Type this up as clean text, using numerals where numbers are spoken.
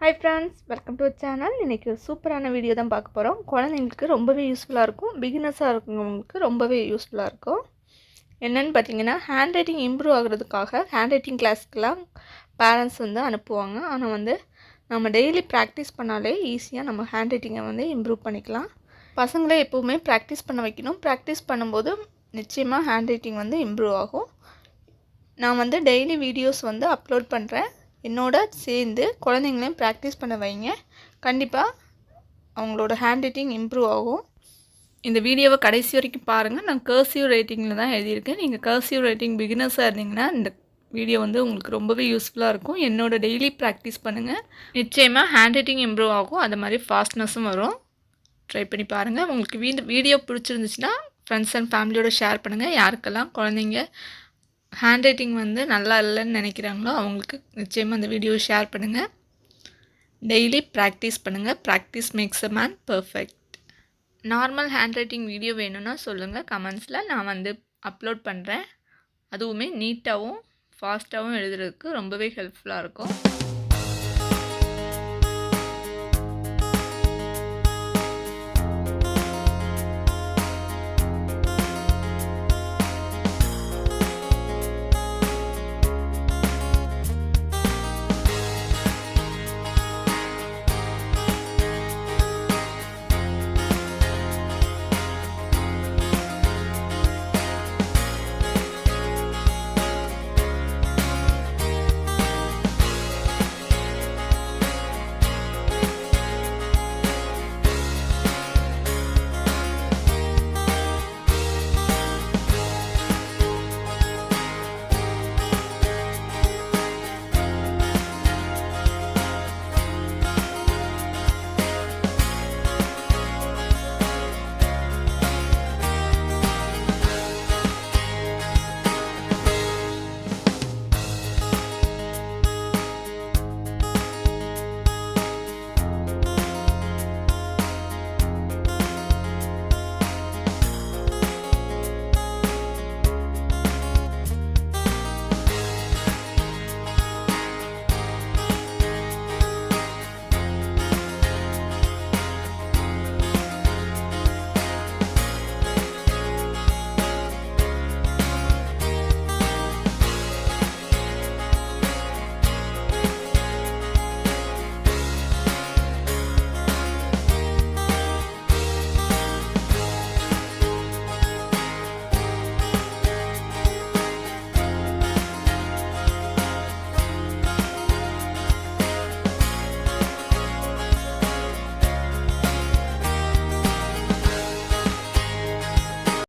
Hi friends, welcome to channel. இன்றைக்கி சூப்பரான video தான் பார்க்க போகிறோம். குழந்தைங்களுக்கு ரொம்பவே யூஸ்ஃபுல்லாக இருக்கும். பிகினர்ஸாக இருக்கவங்களுக்கு ரொம்பவே யூஸ்ஃபுல்லாக இருக்கும். என்னென்னு பார்த்தீங்கன்னா, ஹேண்ட் ரைட்டிங் இம்ப்ரூவ் ஆகிறதுக்காக ஹேண்ட் ரைட்டிங் கிளாஸ்க்கெலாம் பேரண்ட்ஸ் அனுப்புவாங்க. ஆனால் நம்ம டெய்லி ப்ராக்டிஸ் பண்ணாலே ஈஸியாக நம்ம ஹேண்ட் ரைட்டிங்கை இம்ப்ரூவ் பண்ணிக்கலாம். பசங்களே எப்போவுமே ப்ராக்டிஸ் பண்ண வைக்கணும். ப்ராக்டிஸ் பண்ணும்போது நிச்சயமாக ஹேண்ட் ரைட்டிங் இம்ப்ரூவ் ஆகும். நான் டெய்லி வீடியோஸ் அப்லோட் பண்ணுறேன். என்னோட சேர்ந்து குழந்தைங்களையும் ப்ராக்டிஸ் பண்ண வைங்க. கண்டிப்பாக அவங்களோட ஹேண்ட் ரைட்டிங் இம்ப்ரூவ் ஆகும். இந்த வீடியோவை கடைசி வரைக்கும் பாருங்கள். நான் கர்சிவ் ரைட்டிங்கில் தான் எழுதியிருக்கேன். நீங்கள் கர்சிவ் ரைட்டிங் பிகினர்ஸாக இருந்தீங்கன்னா இந்த வீடியோ உங்களுக்கு ரொம்பவே யூஸ்ஃபுல்லாக இருக்கும். என்னோட டெய்லி ப்ராக்டிஸ் பண்ணுங்கள். நிச்சயமாக ஹேண்ட் ரைட்டிங் இம்ப்ரூவ் ஆகும். அது மாதிரி ஃபாஸ்ட்னஸும் வரும். ட்ரை பண்ணி பாருங்கள். உங்களுக்கு வீடியோ பிடிச்சிருந்துச்சுன்னா ஃப்ரெண்ட்ஸ் அண்ட் ஃபேமிலியோட ஷேர் பண்ணுங்கள். யாருக்கெல்லாம் குழந்தைங்க ஹேண்ட் ரைட்டிங் நல்லா இல்லைன்னு நினைக்கிறாங்களோ அவங்களுக்கு நிச்சயமாக அந்த வீடியோ ஷேர் பண்ணுங்கள். டெய்லி ப்ராக்டிஸ் பண்ணுங்கள். Practice makes a man perfect. Normal hand writing video வேணும்னா சொல்லுங்கள் கமெண்ட்ஸில். நான் அப்லோட் பண்ணுறேன். அதுவுமே நீட்டாகவும் ஃபாஸ்ட்டாகவும் எழுதுறதுக்கு ரொம்பவே ஹெல்ப்ஃபுல்லாக இருக்கும்.